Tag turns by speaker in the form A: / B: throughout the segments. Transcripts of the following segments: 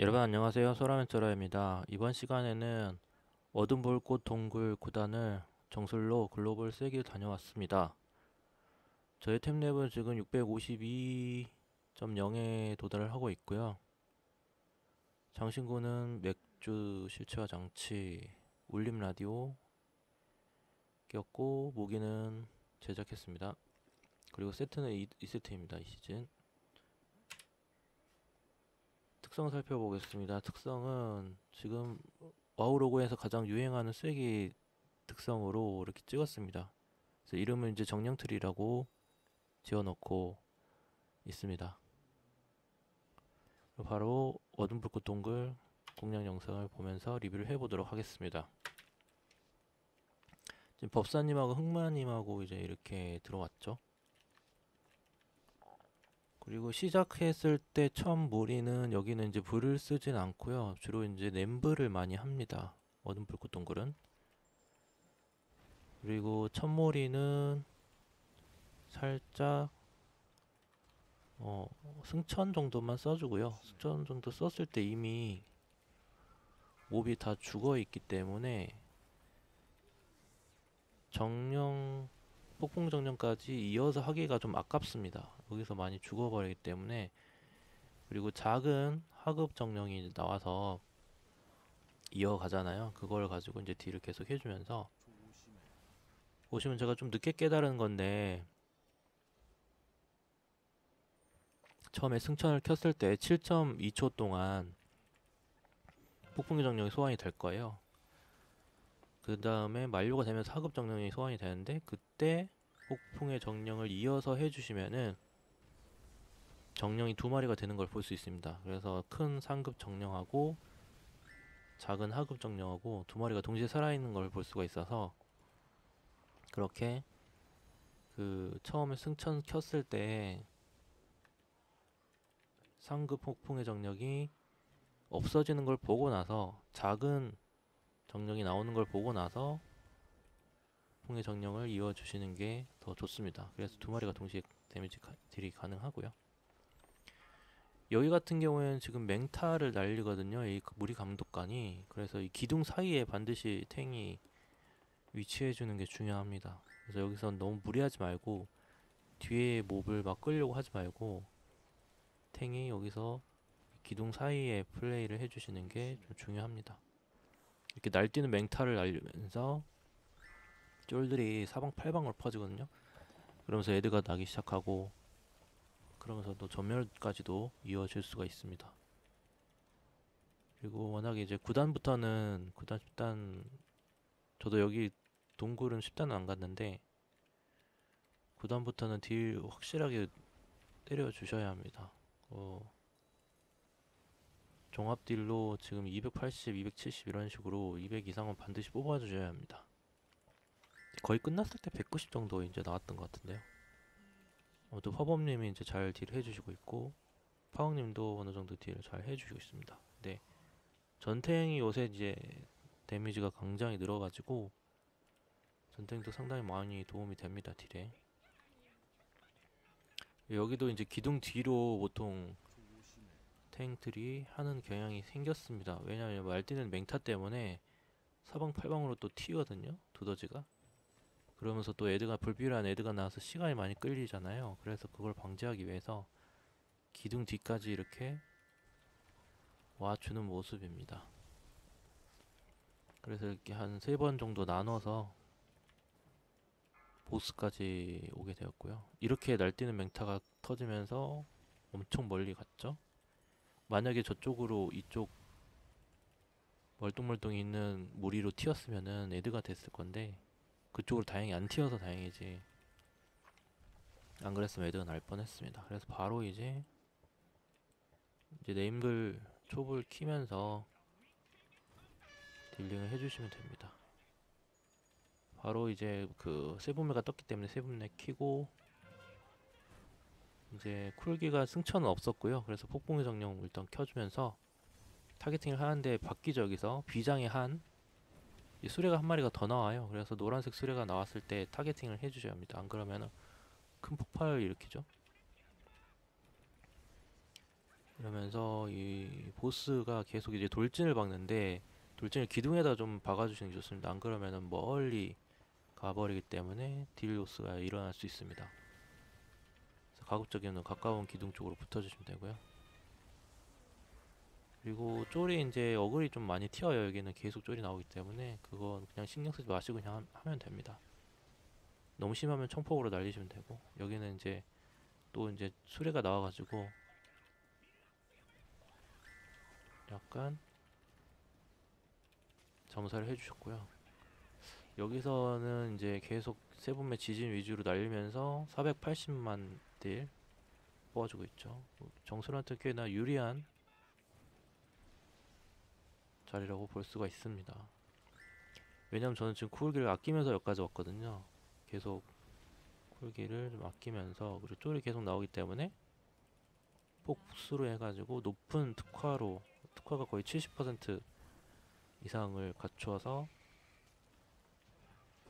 A: 여러분 안녕하세요. 소라멘토라입니다. 이번 시간에는 어둠 불꽃 동굴 9단을 정술로 글로벌 세기를 다녀왔습니다. 저의 템랩은 지금 652.0에 도달을 하고 있고요. 장신구는 맥주 실체화 장치, 울림 라디오 꼈고 무기는 제작했습니다. 그리고 세트는 이 세트입니다. 이 시즌. 특성 살펴보겠습니다. 특성은 지금 와우 로고에서 가장 유행하는 쐐기 특성으로 이렇게 찍었습니다. 그래서 이름은 이제 정령트리라고 지어놓고 있습니다. 바로 어둠 불꽃 동굴 공략 영상을 보면서 리뷰를 해보도록 하겠습니다. 지금 법사님하고 흑마님하고 이제 이렇게 들어왔죠. 그리고 시작했을 때 처음 무리는 여기는 이제 불을 쓰진 않고요. 주로 이제 냄브를 많이 합니다. 어둠 불꽃 동굴은. 그리고 첫 무리는 살짝 승천 정도만 써주고요. 승천 정도 썼을 때 이미 몹이 다 죽어 있기 때문에 정령, 폭풍 정령까지 이어서 하기가 좀 아깝습니다. 여기서 많이 죽어버리기 때문에. 그리고 작은 하급 정령이 나와서 이어가잖아요. 그걸 가지고 이제 딜을 계속 해주면서 보시면 제가 좀 늦게 깨달은 건데 처음에 승천을 켰을 때 7.2초 동안 폭풍의 정령이 소환이 될 거예요. 그 다음에 만료가 되면서 하급 정령이 소환이 되는데 그때 폭풍의 정령을 이어서 해주시면은 정령이 두 마리가 되는 걸 볼 수 있습니다. 그래서 큰 상급 정령하고 작은 하급 정령하고 두 마리가 동시에 살아있는 걸 볼 수가 있어서 그렇게 그 처음에 승천 켰을 때 상급 폭풍의 정령이 없어지는 걸 보고 나서 작은 정령이 나오는 걸 보고 나서 폭풍의 정령을 이어주시는 게 더 좋습니다. 그래서 두 마리가 동시에 데미지 딜이 가능하고요. 여기 같은 경우에는 지금 맹타를 날리거든요. 이 무리 감독관이. 그래서 이 기둥 사이에 반드시 탱이 위치해주는 게 중요합니다. 그래서 여기서 너무 무리하지 말고 뒤에 몹을 막 끌려고 하지 말고 탱이 여기서 기둥 사이에 플레이를 해주시는 게 좀 중요합니다. 이렇게 날뛰는 맹타를 날리면서 쫄들이 사방팔방으로 퍼지거든요. 그러면서 애드가 나기 시작하고 그러면서 또 전멸까지도 이어질 수가 있습니다. 그리고 워낙에 이제 9단부터는 9단, 10단 저도 여기 동굴은 10단은 안 갔는데 9단부터는 딜 확실하게 때려 주셔야 합니다. 종합 딜로 지금 280, 270 이런 식으로 200 이상은 반드시 뽑아 주셔야 합니다. 거의 끝났을 때 190 정도 이제 나왔던 것 같은데요. 아무튼 화범님이 이제 잘 딜 해주시고 있고 파왕님도 어느 정도 딜을 잘 해주시고 있습니다. 네, 전탱이 요새 이제 데미지가 굉장히 늘어가지고 전탱도 상당히 많이 도움이 됩니다 딜에. 여기도 이제 기둥 뒤로 보통 탱들이 하는 경향이 생겼습니다. 왜냐하면 말뛰는 맹타 때문에 사방팔방으로 또 튀거든요 두더지가. 그러면서 또 애드가 불필요한 애드가 나와서 시간이 많이 끌리잖아요. 그래서 그걸 방지하기 위해서 기둥 뒤까지 이렇게 와주는 모습입니다. 그래서 이렇게 한 3번 정도 나눠서 보스까지 오게 되었고요. 이렇게 날뛰는 맹타가 터지면서 엄청 멀리 갔죠. 만약에 저쪽으로 이쪽 멀뚱멀뚱 있는 무리로 튀었으면은 애드가 됐을 건데 그쪽으로 다행히 안 튀어서 다행이지 안 그랬으면 애드가 날 뻔했습니다. 그래서 바로 이제 네임들 촉을 키면서 딜링을 해주시면 됩니다. 바로 이제 그 세분매가 떴기 때문에 세분매 키고 이제 쿨기가 승천은 없었고요. 그래서 폭풍의 정령 일단 켜주면서 타겟팅을 하는데 바뀌죠. 여기서 비장의 한 수레가 한 마리가 더 나와요. 그래서 노란색 수레가 나왔을 때 타겟팅을 해주셔야 합니다. 안 그러면 큰 폭발을 일으키죠. 그러면서 이 보스가 계속 이제 돌진을 박는데 돌진을 기둥에다 좀 박아주시는 게 좋습니다. 안 그러면은 멀리 가버리기 때문에 딜 로스가 일어날 수 있습니다. 그래서 가급적이면 가까운 기둥 쪽으로 붙어주시면 되고요. 그리고 쫄이 이제 어글이 좀 많이 튀어요. 여기는 계속 쫄이 나오기 때문에 그건 그냥 신경 쓰지 마시고 그냥 하면 됩니다. 너무 심하면 청폭으로 날리시면 되고, 여기는 이제 또 이제 수레가 나와가지고 약간 점사를 해주셨고요. 여기서는 이제 계속 세분의 지진 위주로 날리면서 480만 딜 뽑아주고 있죠. 정수한테 꽤나 유리한 자리라고 볼 수가 있습니다. 왜냐면 저는 지금 쿨기를 아끼면서 여기까지 왔거든요. 계속 쿨기를 좀 아끼면서, 그리고 쫄이 계속 나오기 때문에 폭수로 해가지고 높은 특화로, 특화가 거의 70% 이상을 갖추어서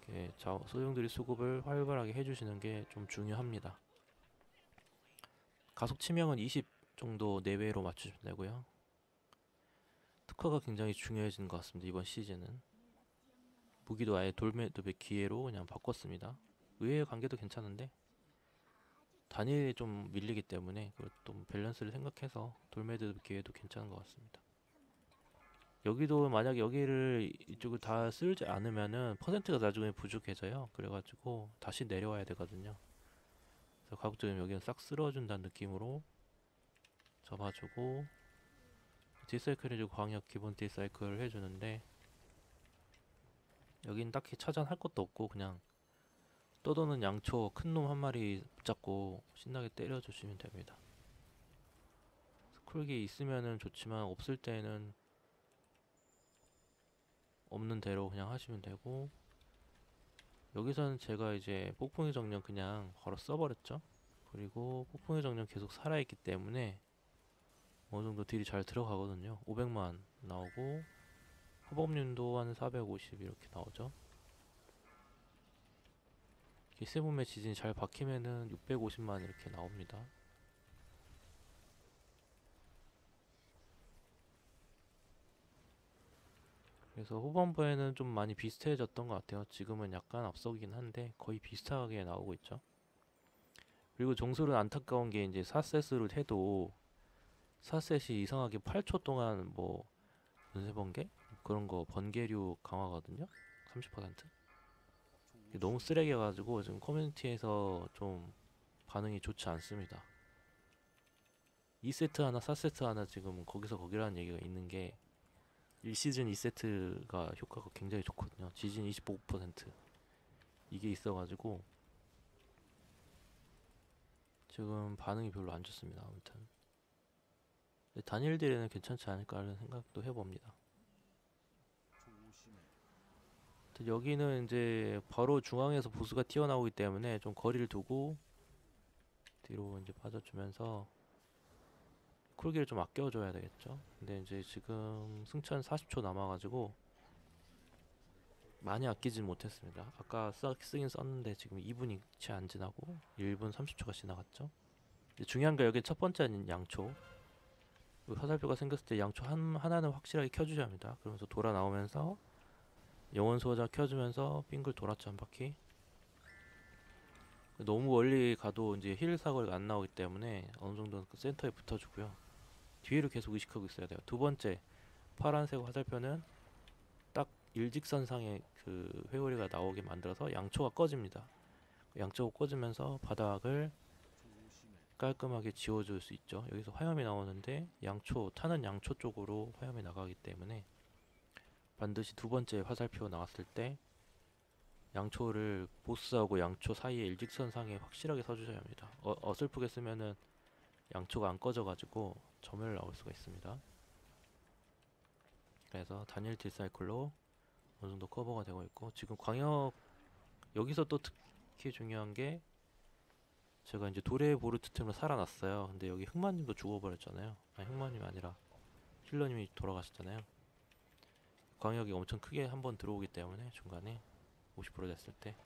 A: 이렇게 소용돌이 수급을 활발하게 해주시는 게 좀 중요합니다. 가속 치명은 20 정도 내외로 맞추시면 되고요. 특화가 굉장히 중요해지는 것 같습니다. 이번 시즌은 무기도 아예 돌매듭의 기회로 그냥 바꿨습니다. 의외의 관계도 괜찮은데 단일이 좀 밀리기 때문에 그것도 밸런스를 생각해서 돌매듭 기회도 괜찮은 것 같습니다. 여기도 만약 여기를 이쪽을 다 쓸지 않으면은 퍼센트가 나중에 부족해져요. 그래가지고 다시 내려와야 되거든요. 그래서 가급적이면 여기는 싹 쓸어준다는 느낌으로 접어주고, 딜사이클 해주고 광역 기본 딜사이클을 해주는데, 여긴 딱히 차단할 것도 없고 그냥 떠도는 양초 큰 놈 한 마리 붙잡고 신나게 때려주시면 됩니다. 스쿨기 있으면은 좋지만 없을 때는 없는 대로 그냥 하시면 되고, 여기서는 제가 이제 폭풍의 정령 그냥 바로 써버렸죠. 그리고 폭풍의 정령 계속 살아있기 때문에 어느정도 딜이 잘 들어가거든요. 500만 나오고 허법님도 한 450 이렇게 나오죠. 세븐의 지진이 잘 박히면은 650만 이렇게 나옵니다. 그래서 후반부에는 좀 많이 비슷해졌던 것 같아요. 지금은 약간 앞서긴 한데 거의 비슷하게 나오고 있죠. 그리고 종술은 안타까운 게 이제 4셋으로 해도 4셋이 이상하게 8초 동안 뭐 연쇄 번개? 그런 거 번개류 강화거든요. 30%. 너무 쓰레기여가지고 지금 커뮤니티에서 좀 반응이 좋지 않습니다. 2세트 하나 4세트 하나 지금 거기서 거기라는 얘기가 있는 게 1시즌 2세트가 효과가 굉장히 좋거든요. 지진 25% 이게 있어가지고 지금 반응이 별로 안 좋습니다. 아무튼 단일 딜에는 괜찮지 않을까 하는 생각도 해봅니다. 여기는 이제 바로 중앙에서 보스가 튀어나오기 때문에 좀 거리를 두고 뒤로 이제 빠져주면서 쿨기를 좀 아껴줘야 되겠죠. 근데 이제 지금 승천 40초 남아가지고 많이 아끼진 못했습니다. 아까 쓰긴 썼는데 지금 2분이 채 안 지나고 1분 30초가 지나갔죠. 중요한 게 여기 첫 번째는 양초. 화살표가 생겼을 때 양초 하나는 확실하게 켜주셔야 합니다. 그러면서 돌아 나오면서 영원 수호자 켜주면서 빙글 돌았죠, 한 바퀴. 너무 멀리 가도 이제 힐 사거리가 안 나오기 때문에 어느 정도는 그 센터에 붙어주고요. 뒤를 계속 의식하고 있어야 돼요. 두 번째 파란색 화살표는 딱 일직선상에 그 회오리가 나오게 만들어서 양초가 꺼집니다. 양초가 꺼지면서 바닥을 깔끔하게 지워줄 수 있죠. 여기서 화염이 나오는데 양초 타는 양초 쪽으로 화염이 나가기 때문에 반드시 두 번째 화살표 나왔을 때 양초를 보스하고 양초 사이에 일직선상에 확실하게 서주셔야 합니다. 어설프게 쓰면은 양초가 안 꺼져가지고 점멸 나올 수가 있습니다. 그래서 단일 딜사이클로 어느 정도 커버가 되고 있고, 지금 광역 여기서 또 특히 중요한 게 제가 이제 도레 보르트 템으로 살아났어요. 근데 여기 흑마님도 죽어버렸잖아요. 아니 흑마님이 아니라 힐러님이 돌아가셨잖아요. 광역이 엄청 크게 한번 들어오기 때문에 중간에 50% 됐을 때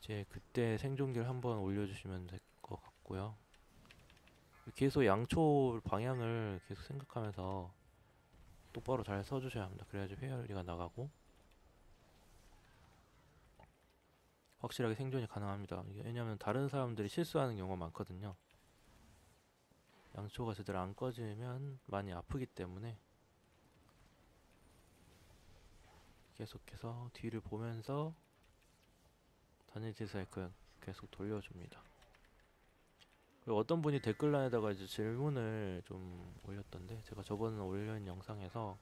A: 이제 그때 생존기를 한번 올려주시면 될 것 같고요. 계속 양초 방향을 계속 생각하면서 똑바로 잘 써주셔야 합니다. 그래야지 회열이가 나가고 확실하게 생존이 가능합니다. 왜냐면 다른 사람들이 실수하는 경우가 많거든요. 양초가 제대로 안 꺼지면 많이 아프기 때문에 계속해서 뒤를 보면서 단일 디사이클 계속 돌려줍니다. 그리고 어떤 분이 댓글란에다가 이제 질문을 좀 올렸던데, 제가 저번에 올린 영상에서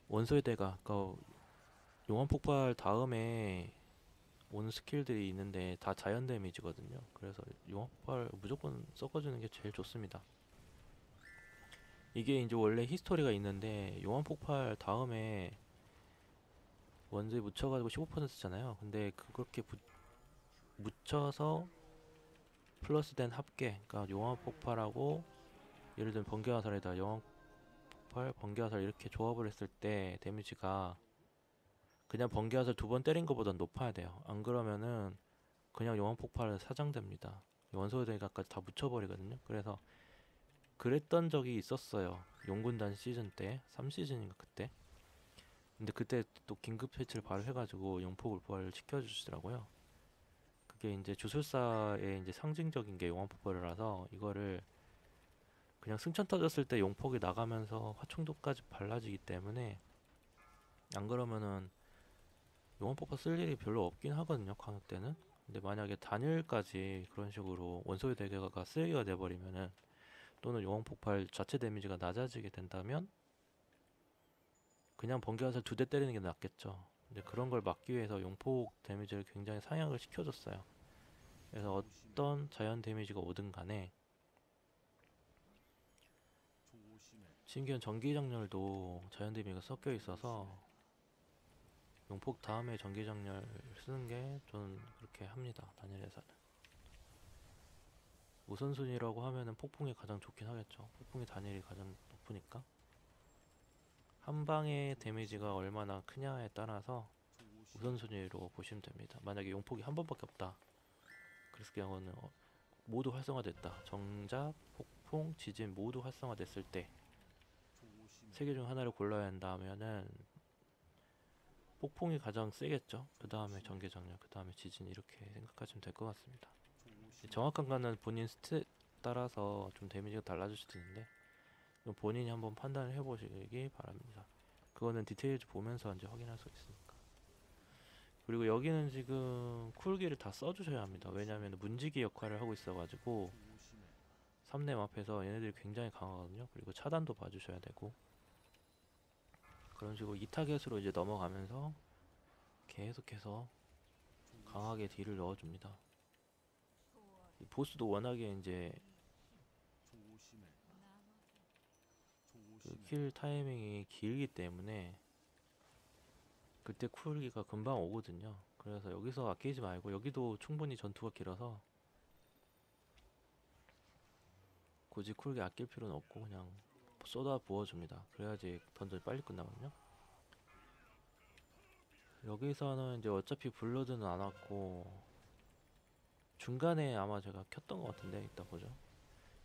A: 원소의대가 아까 용암 폭발 다음에 오는 스킬들이 있는데 다 자연 데미지거든요. 그래서 용암 폭발 무조건 섞어주는 게 제일 좋습니다. 이게 이제 원래 히스토리가 있는데 용암 폭발 다음에 원소에 묻혀가지고 15%잖아요. 근데 그렇게 묻혀서 플러스 된 합계, 그러니까 용암 폭발하고 예를 들면 번개화살에다 용암 폭발, 번개화살 이렇게 조합을 했을 때 데미지가 그냥 번개화살 2번 때린 것보다 높아야 돼요. 안 그러면은 그냥 용암 폭발 사장됩니다. 원소대가까지 다 묻혀버리거든요. 그래서 그랬던 적이 있었어요. 용군단 시즌 때, 3시즌인가 그때. 근데 그때 또 긴급 패치를 바로 해가지고 용폭을 부활을 시켜주시더라고요. 그게 이제 주술사의 이제 상징적인 게 용암 폭발이라서 이거를 그냥 승천 터졌을 때 용폭이 나가면서 화충도까지 발라지기 때문에 안 그러면은 용암 폭발 쓸 일이 별로 없긴 하거든요, 광역 때는. 근데 만약에 단일까지 그런 식으로 원소의 대개가 쓰레기가 돼버리면은 또는 용암 폭발 자체 데미지가 낮아지게 된다면 그냥 번개화살 2대 때리는 게 낫겠죠. 근데 그런 걸 막기 위해서 용폭 데미지를 굉장히 상향을 시켜줬어요. 그래서 어떤 자연 데미지가 오든 간에 신기한 전기장렬도 자연 데미지가 섞여 있어서 용폭 다음에 전기장렬 쓰는 게 저는 그렇게 합니다. 단일에서는 우선순위라고 하면은 폭풍이 가장 좋긴 하겠죠. 폭풍이 단일이 가장 높으니까 한 방의 데미지가 얼마나 크냐에 따라서 우선순위로 보시면 됩니다. 만약에 용폭이 한 번밖에 없다, 그랬을 경우는 모두 활성화됐다. 정작, 폭풍, 지진 모두 활성화됐을 때 세 개 중 하나를 골라야 한다 하면은 폭풍이 가장 세겠죠. 그 다음에 전개장렬, 그 다음에 지진, 이렇게 생각하시면 될 것 같습니다. 정확한 거는 본인 스탯 따라서 좀 데미지가 달라질 수도 있는데 본인이 한번 판단을 해보시기 바랍니다. 그거는 디테일즈 보면서 이제 확인할 수 있으니까. 그리고 여기는 지금 쿨기를 다 써주셔야 합니다. 왜냐하면 문지기 역할을 하고 있어가지고 3렘 앞에서 얘네들이 굉장히 강하거든요. 그리고 차단도 봐주셔야 되고 그런 식으로 2타겟으로 이제 넘어가면서 계속해서 강하게 딜을 넣어줍니다. 이 보스도 워낙에 이제 그 킬 타이밍이 길기 때문에 그때 쿨기가 금방 오거든요. 그래서 여기서 아끼지 말고, 여기도 충분히 전투가 길어서 굳이 쿨기 아낄 필요는 없고 그냥 쏟아 부어줍니다. 그래야지 던전이 빨리 끝나거든요. 여기서는 이제 어차피 블러드는 안 왔고 중간에 아마 제가 켰던 것 같은데 이따 보죠.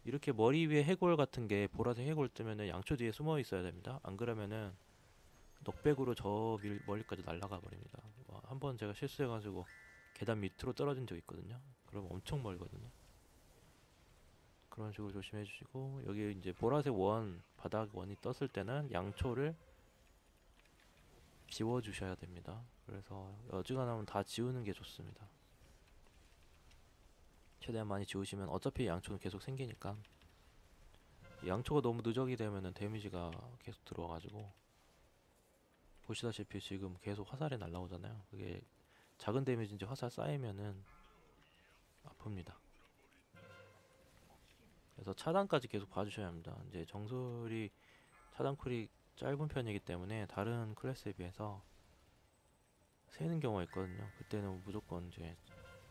A: 이렇게 머리 위에 해골 같은 게 보라색 해골 뜨면은 양초 뒤에 숨어 있어야 됩니다. 안 그러면은 넉백으로 저 멀리까지 날아가 버립니다. 한번 제가 실수해가지고 계단 밑으로 떨어진 적 있거든요. 그럼 엄청 멀거든요. 그런 식으로 조심해 주시고, 여기 이제 보라색 원, 바닥 원이 떴을 때는 양초를 지워 주셔야 됩니다. 그래서 어지간하면 다 지우는 게 좋습니다. 최대한 많이 지우시면 어차피 양초는 계속 생기니까. 양초가 너무 누적이 되면은 데미지가 계속 들어와가지고 보시다시피 지금 계속 화살이 날라오잖아요. 그게 작은 데미지인지 화살 쌓이면은 아픕니다. 그래서 차단까지 계속 봐주셔야 합니다. 이제 정술이 차단 쿨이 짧은 편이기 때문에 다른 클래스에 비해서 새는 경우가 있거든요. 그때는 무조건 이제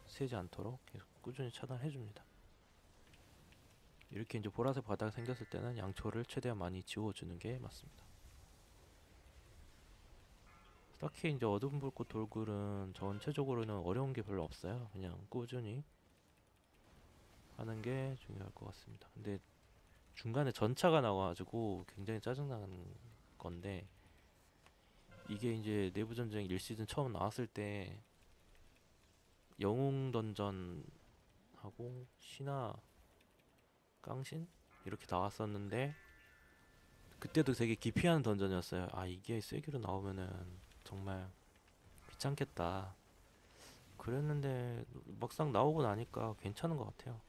A: 새지 않도록 계속 꾸준히 차단해줍니다. 이렇게 이제 보라색 바닥이 생겼을 때는 양초를 최대한 많이 지워주는 게 맞습니다. 딱히 이제 어두운 불꽃 돌굴은 전체적으로는 어려운 게 별로 없어요. 그냥 꾸준히 하는 게 중요할 것 같습니다. 근데 중간에 전차가 나와가지고 굉장히 짜증나는 건데, 이게 이제 내부 전쟁 1시즌 처음 나왔을 때 영웅 던전하고 신화 깡신 이렇게 나왔었는데, 그때도 되게 기피하는 던전이었어요. 아, 이게 세기로 나오면은 정말 귀찮겠다 그랬는데, 막상 나오고 나니까 괜찮은 것 같아요.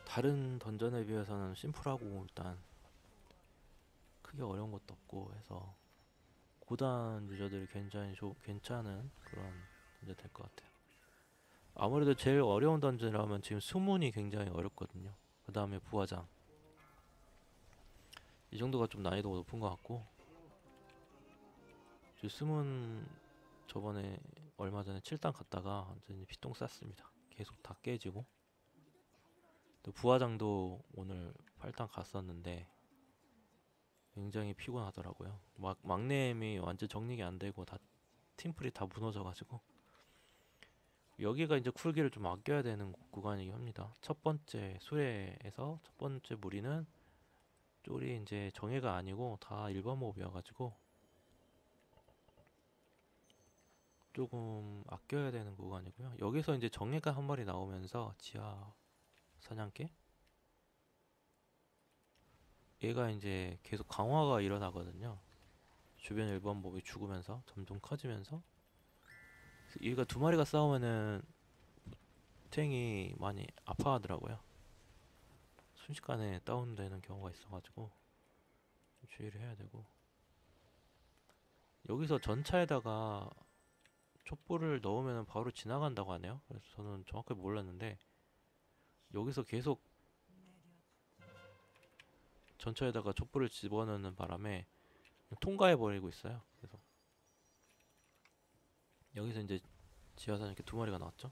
A: 다른 던전에 비해서는 심플하고 일단 크게 어려운 것도 없고 해서 고단 유저들이 굉장히 괜찮은 그런 던전 될 것 같아요. 아무래도 제일 어려운 던전이라면 지금 수문이 굉장히 어렵거든요. 그 다음에 부화장, 이 정도가 좀 난이도가 높은 것 같고, 수문 저번에 얼마 전에 7단 갔다가 완전히 피똥 쌌습니다. 계속 다 깨지고. 또 부화장도 오늘 8단 갔었는데 굉장히 피곤하더라고요. 막내임이 완전 정리가 안 되고 다 팀플이 다 무너져가지고, 여기가 이제 쿨기를 좀 아껴야 되는 구간이긴 합니다. 첫 번째 수레에서 첫 번째 무리는 쫄이 이제 정예가 아니고 다 일반 몹이어가지고 조금 아껴야 되는 구간이고요. 여기서 이제 정예가 한 마리 나오면서 지하 사냥개, 얘가 이제 계속 강화가 일어나거든요. 주변 일반 몹이 죽으면서 점점 커지면서, 얘가 두 마리가 싸우면은 탱이 많이 아파하더라고요. 순식간에 다운되는 경우가 있어가지고 좀 주의를 해야 되고, 여기서 전차에다가 촛불을 넣으면 바로 지나간다고 하네요. 그래서 저는 정확하게 몰랐는데 여기서 계속 전차에다가 촛불을 집어넣는 바람에 통과해 버리고 있어요. 그래서 여기서 이제 지하선 이렇게 두 마리가 나왔죠.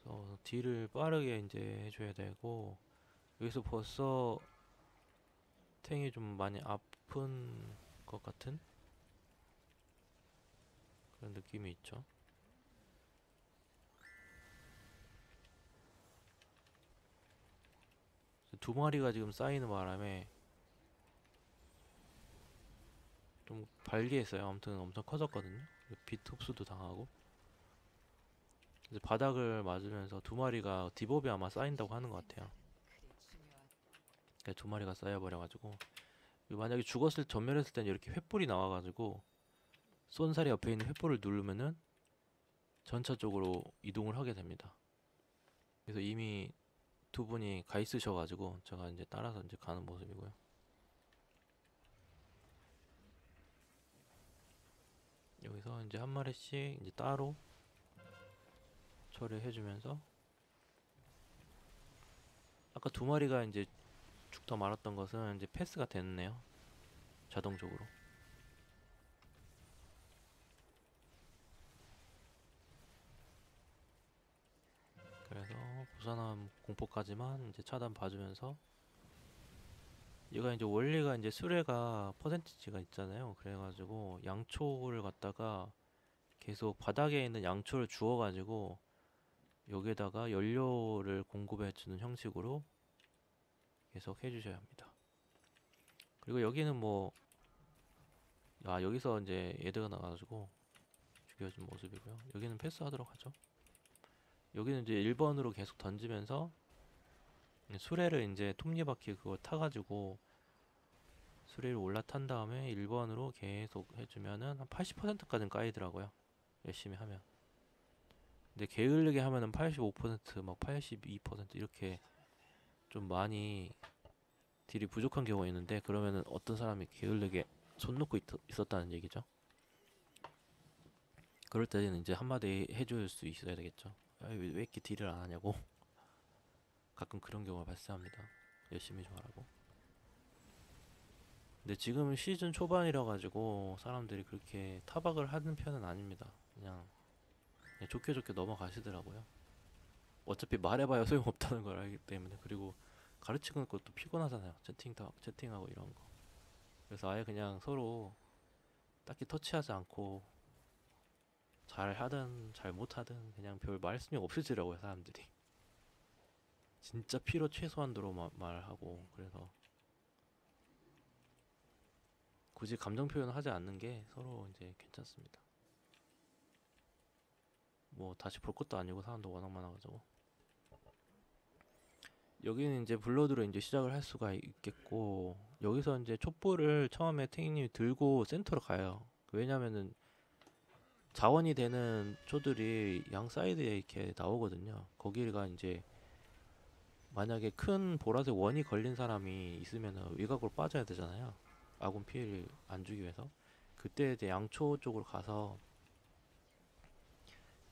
A: 그래서 딜을 빠르게 이제 해줘야 되고, 여기서 벌써 탱이 좀 많이 아픈 것 같은 그런 느낌이 있죠. 두 마리가 지금 쌓이는 바람에 좀 발기했어요. 아무튼 엄청 커졌거든요. 빛 흡수도 당하고, 이제 바닥을 맞으면서 두 마리가 디법이 아마 쌓인다고 하는 것 같아요. 그러니까 두 마리가 쌓여버려가지고, 만약에 죽었을 전멸했을 때는 이렇게 횃불이 나와가지고 쏜살이 옆에 있는 횃불을 누르면은 전차 쪽으로 이동을 하게 됩니다. 그래서 이미 두 분이 가 있으셔가지고 제가 이제 따라서 이제 가는 모습이고요. 여기서 이제 한 마리씩 이제 따로 처리해주면서, 아까 두 마리가 이제 죽다 말았던 것은 이제 패스가 됐네요. 자동적으로. 그래서 부산함 공포까지만 이제 차단 봐주면서, 얘가 이제 원리가 이제 수레가 퍼센티지가 있잖아요. 그래가지고 양초를 갖다가 계속 바닥에 있는 양초를 주워가지고 여기에다가 연료를 공급해주는 형식으로 계속 해주셔야 합니다. 그리고 여기는 뭐, 여기서 이제 얘드가 나가가지고 죽여준 모습이고요. 여기는 패스하도록 하죠. 여기는 이제 1번으로 계속 던지면서 수레를 이제 톱니바퀴 그거 타가지고 수레를 올라탄 다음에 1번으로 계속 해주면은 한 80%까지는 까이더라고요. 열심히 하면. 근데 게을르게 하면은 85%막 82% 이렇게 좀 많이 딜이 부족한 경우가 있는데, 그러면은 어떤 사람이 게을르게 손 놓고 있었다는 얘기죠. 그럴 때는 이제 한마디 해줄 수 있어야 되겠죠. 왜 이렇게 딜을 안 하냐고. 가끔 그런 경우가 발생합니다. 열심히 좀 하라고. 근데 지금 시즌 초반이라 가지고 사람들이 그렇게 타박을 하는 편은 아닙니다. 그냥 좋게 좋게 넘어가시더라고요. 어차피 말해봐야 소용없다는 걸 알기 때문에. 그리고 가르치는 것도 피곤하잖아요. 채팅하고 이런 거. 그래서 아예 그냥 서로 딱히 터치하지 않고 잘 하든 잘 못하든 그냥 별 말씀이 없으시더라고요 사람들이. 진짜 필요 최소한도로 말하고. 그래서 굳이 감정 표현을 하지 않는 게 서로 이제 괜찮습니다. 뭐 다시 볼 것도 아니고 사람도 워낙 많아가지고. 여기는 이제 블러드로 이제 시작을 할 수가 있겠고, 여기서 이제 촛불을 처음에 탱이님이 들고 센터로 가요. 왜냐면은 자원이 되는 초들이 양 사이드에 이렇게 나오거든요. 거기가 이제 만약에 큰 보라색 원이 걸린 사람이 있으면 외곽으로 빠져야 되잖아요. 아군 피해를 안 주기 위해서. 그때 이제 양초 쪽으로 가서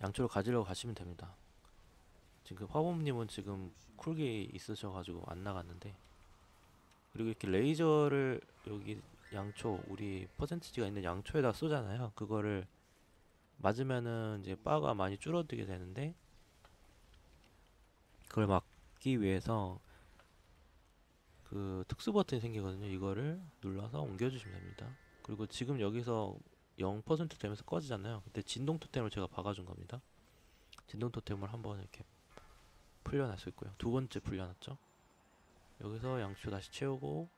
A: 양초를 가지려고 가시면 됩니다. 지금 화범님은 지금 쿨기 있으셔가지고 안 나갔는데, 그리고 이렇게 레이저를 여기 양초, 우리 퍼센티지가 있는 양초에다 쏘잖아요. 그거를 맞으면은 이제 바가 많이 줄어들게 되는데, 그걸 막기 위해서 그 특수 버튼이 생기거든요. 이거를 눌러서 옮겨주시면 됩니다. 그리고 지금 여기서 0% 되면서 꺼지잖아요. 그때 진동 토템을 제가 박아준 겁니다. 진동 토템을 한번 이렇게 풀려날 수 있고요. 두 번째 풀려났죠. 여기서 양초 다시 채우고,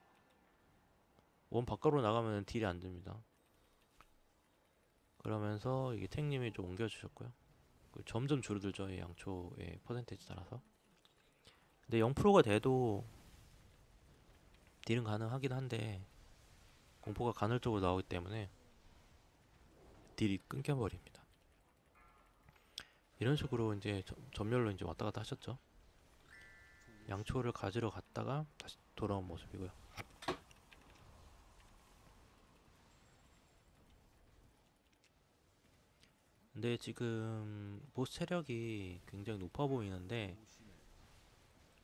A: 원 바깥으로 나가면 딜이 안 됩니다. 그러면서 이게 탱님이 좀 옮겨주셨고요. 점점 줄어들죠, 이 양초의 퍼센테이지 따라서. 근데 0%가 돼도 딜은 가능하긴 한데 공포가 간헐적으로 나오기 때문에 딜이 끊겨버립니다. 이런 식으로 이제 전멸로 이제 왔다 갔다 하셨죠. 양초를 가지러 갔다가 다시 돌아온 모습이고요. 근데 지금 보스 체력이 굉장히 높아 보이는데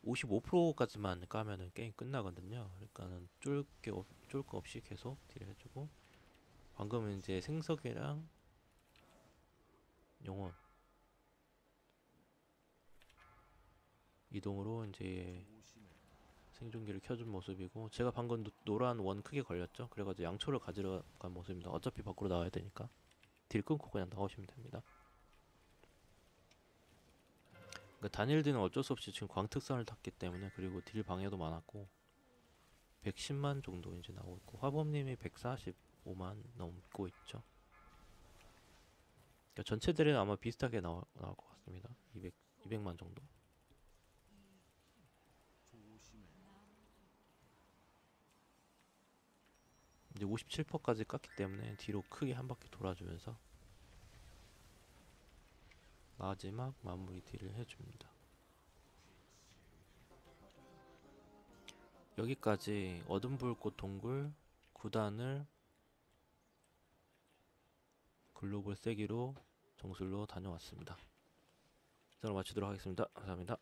A: 55%까지만 까면은 게임 끝나거든요. 그러니까는 쫄 거 없이 계속 딜을 해주고, 방금은 이제 생석이랑 영혼 이동으로 이제 생존기를 켜준 모습이고, 제가 방금 노란 원 크게 걸렸죠. 그래가지고 양초를 가지러 간 모습입니다. 어차피 밖으로 나와야 되니까 딜 끊고 그냥 나오시면 됩니다. 그러니까 다니엘드는 어쩔 수 없이 지금 광특선을 탔기 때문에, 그리고 딜 방해도 많았고 110만 정도 이제 나오고 있고, 화범님이 145만 넘고 있죠. 그러니까 전체 딜은 아마 비슷하게 나올 것 같습니다. 200만 정도. 이제 57%까지 깠기 때문에 뒤로 크게 한 바퀴 돌아주면서 마지막 마무리 딜을 해줍니다. 여기까지 어둠불꽃 동굴 9단을 글로벌 세기로 정술로 다녀왔습니다. 저는 마치도록 하겠습니다. 감사합니다.